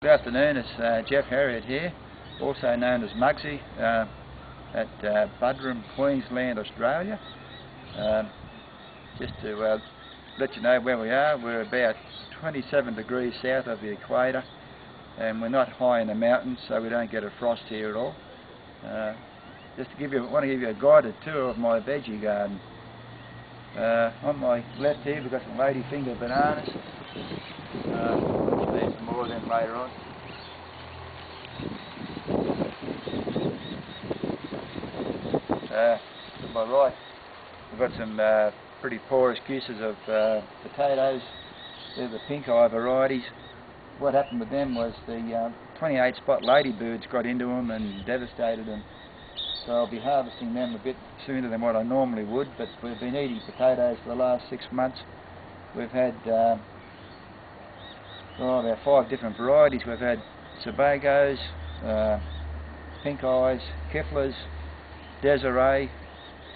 Good afternoon, it's Jeff Harriott here, also known as Muggsy, at Buderim, Queensland, Australia. Just to let you know where we are, we're about 27 degrees south of the equator, and we're not high in the mountains, so we don't get a frost here at all. Just to want to give you a guided tour of my veggie garden. On my left here we've got some Ladyfinger Bananas. There's some more of them later on. To my right we've got some pretty poor excuses of potatoes. They're the pink eye varieties. What happened with them was the 28 spot ladybirds got into them and devastated them. So I'll be harvesting them a bit sooner than what I normally would, but we've been eating potatoes for the last 6 months. We've had about 5 different varieties. We've had Sebagos, pink eyes, Keflers, Desiree,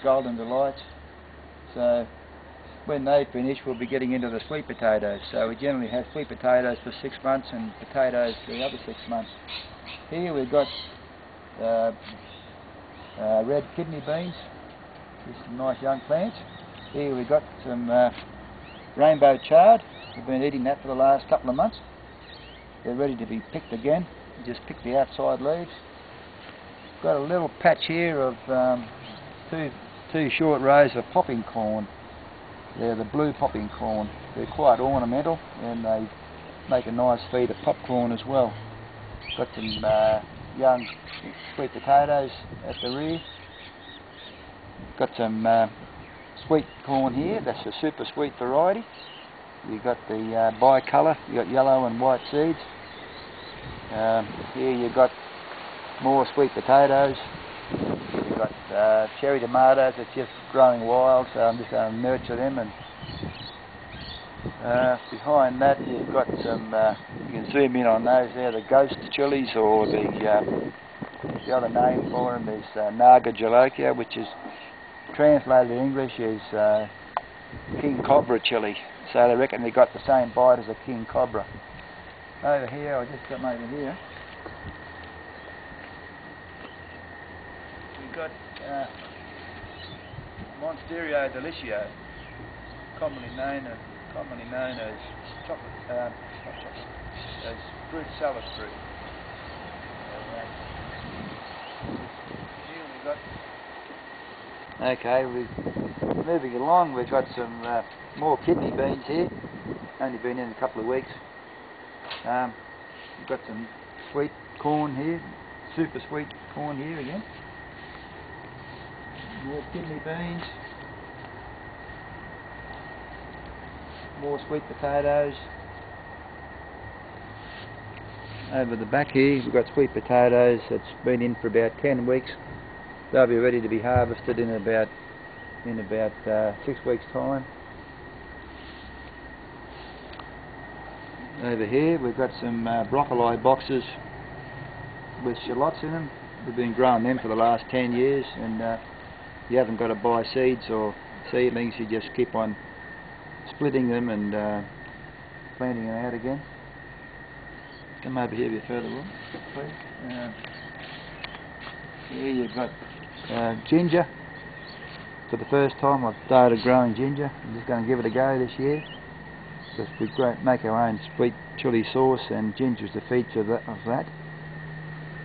Golden Delights. So when they finish we'll be getting into the sweet potatoes. So we generally have sweet potatoes for 6 months and potatoes for the other 6 months. Here we've got red kidney beans, just some nice young plants. Here we've got some rainbow chard. We've been eating that for the last couple of months. They're ready to be picked again. We just pick the outside leaves. Got a little patch here of two short rows of popping corn. They're the blue popping corn. They're quite ornamental and they make a nice feed of popcorn as well. Got some young sweet potatoes at the rear. Got some sweet corn here. That's a super sweet variety. You've got the bicolour. You've got yellow and white seeds. Here you've got more sweet potatoes. You've got cherry tomatoes that's just growing wild, so I'm just going to nurture them. And behind that you've got some, you can zoom in on those there, the ghost chilies, or the other name for them is Naga Jalokia, which is translated in English as king cobra chili. So they reckon they got the same bite as a king cobra. Over here, I just come over here. We've got Monsterio Delicio, commonly known as chocolate, as fruit salad fruit. Here we've got. Okay, we're moving along. We've got some more kidney beans here. Only been in a couple of weeks. We've got some sweet corn here, super sweet corn here again. More kidney beans. More sweet potatoes. Over the back here we've got sweet potatoes that's been in for about 10 weeks. They'll be ready to be harvested in about 6 weeks' time. Over here we've got some broccoli boxes with shallots in them. We've been growing them for the last 10 years, and you haven't got to buy seeds or seedlings, you just keep on splitting them and planting them out again. Come over here a bit further on, please. Here you've got ginger. For the first time I've started growing ginger. I'm just going to give it a go this year, because we make our own sweet chilli sauce and ginger is the feature of that.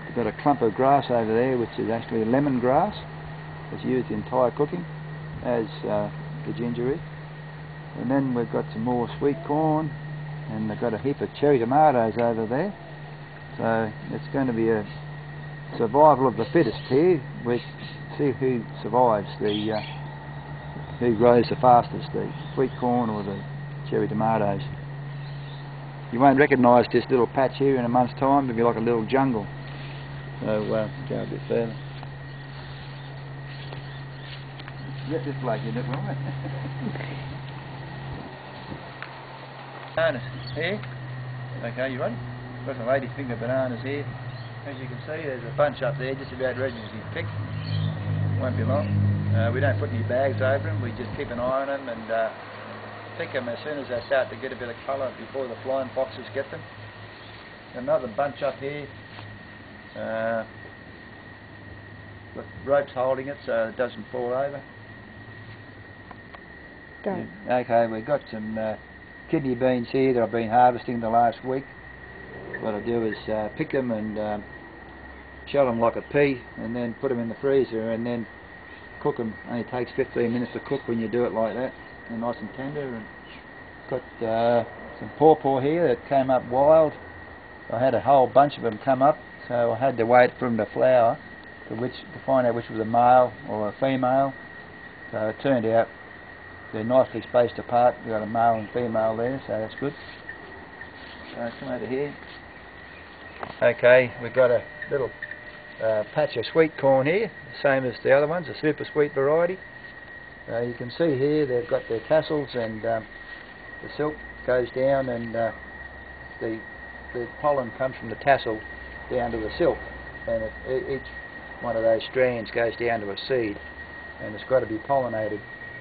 We've got a clump of grass over there which is actually lemongrass. It's used in Thai cooking, as the ginger is. And then we've got some more sweet corn, and they've got a heap of cherry tomatoes over there. So it's going to be a survival of the fittest here. We see who survives, who grows the fastest, the sweet corn or the cherry tomatoes. You won't recognise this little patch here in a month's time. It'll be like a little jungle. So go a bit further. Get this bloke in it, right? Bananas here. Okay, you ready? Got some Ladyfinger Bananas here. As you can see, there's a bunch up there just about ready to be picked. Won't be long. We don't put any bags over them. We just keep an eye on them and pick them as soon as they start to get a bit of colour before the flying foxes get them. another bunch up here. With ropes holding it so it doesn't fall over. Go. Okay, we've got some kidney beans here that I've been harvesting the last week. What I do is pick them and shell them like a pea, and then put them in the freezer and then cook them. Only takes 15 minutes to cook when you do it like that. They're nice and tender. And got some pawpaw here that came up wild. I had a whole bunch of them come up, so I had to wait for them to flower to find out which was a male or a female. So it turned out they're nicely spaced apart. We've got a male and female there, so that's good. So come over here. Okay, we've got a little patch of sweet corn here, same as the other ones, a super sweet variety. You can see here they've got their tassels, and the silk goes down, and the pollen comes from the tassel down to the silk, and each one of those strands goes down to a seed, and it's got to be pollinated.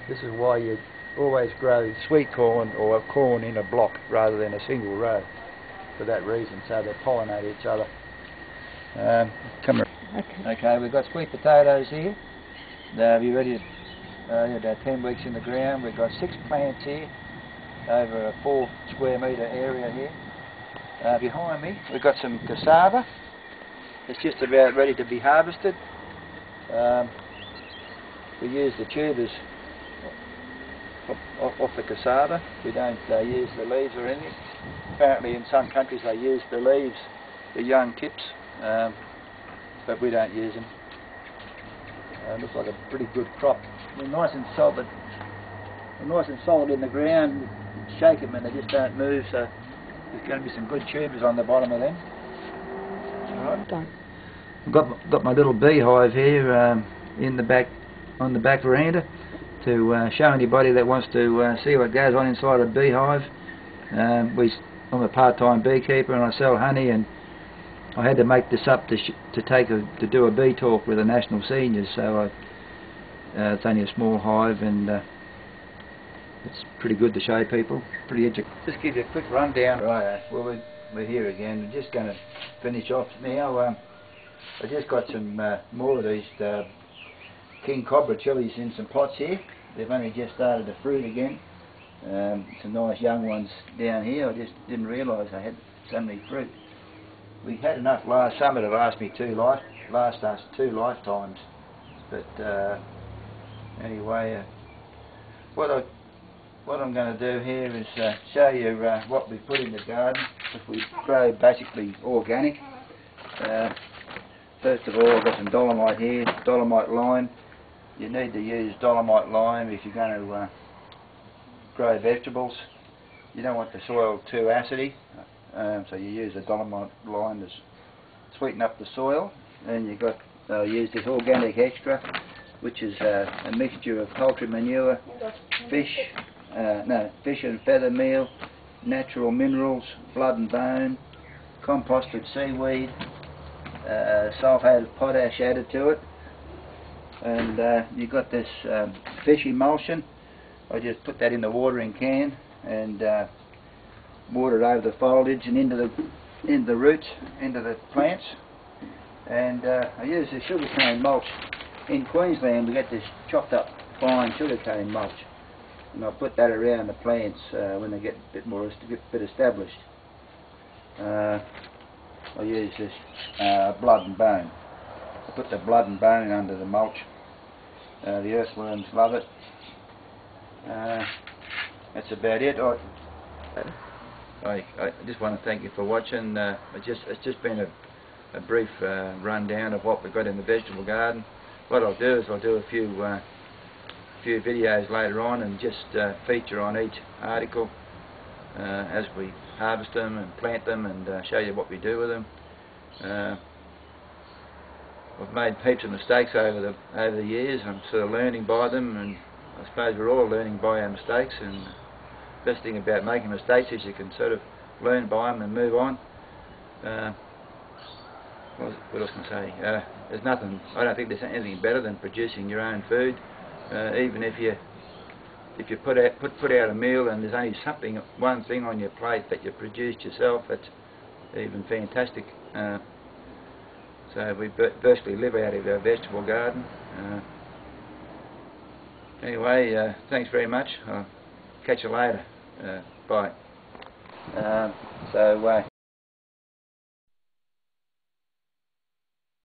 This is why you always grow sweet corn or corn in a block rather than a single row, for that reason, so they pollinate each other. Come around. Okay, we've got sweet potatoes here. They'll be ready. They're about 10 weeks in the ground. We've got 6 plants here over a 4 square metre area here. Behind me we've got some cassava. It's just about ready to be harvested. We use the tubers off the cassava. We don't use the leaves or anything. Apparently in some countries they use the leaves, the young tips, but we don't use them. Looks like a pretty good crop. They're nice and solid. They're nice and solid in the ground. You shake them and they just don't move, so there's going to be some good tubers on the bottom of them. Alright. Done. I've got my little beehive here in the back, on the back veranda, to show anybody that wants to see what goes on inside a beehive. I'm a part-time beekeeper and I sell honey, and I had to make this up to do a bee talk with the national seniors, so it's only a small hive, and it's pretty good to show people. Just give you a quick rundown. Right, well we're here again. We're just going to finish off now. I just got some more of these King Cobra chilies in some pots here. They've only just started to fruit again. Some nice young ones down here. I just didn't realise I had so many fruit. We had enough last summer to last us 2 lifetimes. But anyway, what I'm going to do here is show you what we put in the garden. If we grow basically organic. First of all, I've got some Dolomite here, Dolomite Lime. You need to use Dolomite Lime if you're going to grow vegetables. You don't want the soil too acidy, so you use the Dolomite Lime to sweeten up the soil. And you've got use this organic extra, which is a mixture of poultry manure, fish and feather meal, natural minerals, blood and bone, composted seaweed, sulphate of potash added to it, and you've got this fish emulsion. I just put that in the watering can and water it over the foliage and into the roots, into the plants. And I use the sugarcane mulch. In Queensland we get this chopped up fine sugarcane mulch, and I put that around the plants when they get a bit established. I use this blood and bone. I put the blood and bone under the mulch. The earthworms love it. That's about it. I just want to thank you for watching. It's just been a brief rundown of what we've got in the vegetable garden. What I'll do is I'll do a few videos later on and just feature on each article as we harvest them and plant them, and show you what we do with them. I've made heaps of mistakes over the years. I'm sort of learning by them, and I suppose we're all learning by our mistakes, and the best thing about making mistakes is you can sort of learn by them and move on. What else can I say? There's nothing. I don't think there's anything better than producing your own food. Even if you put out a meal and there's only one thing on your plate that you produced yourself, even fantastic. So we virtually live out of our vegetable garden. Anyway, thanks very much. I'll catch you later. Bye.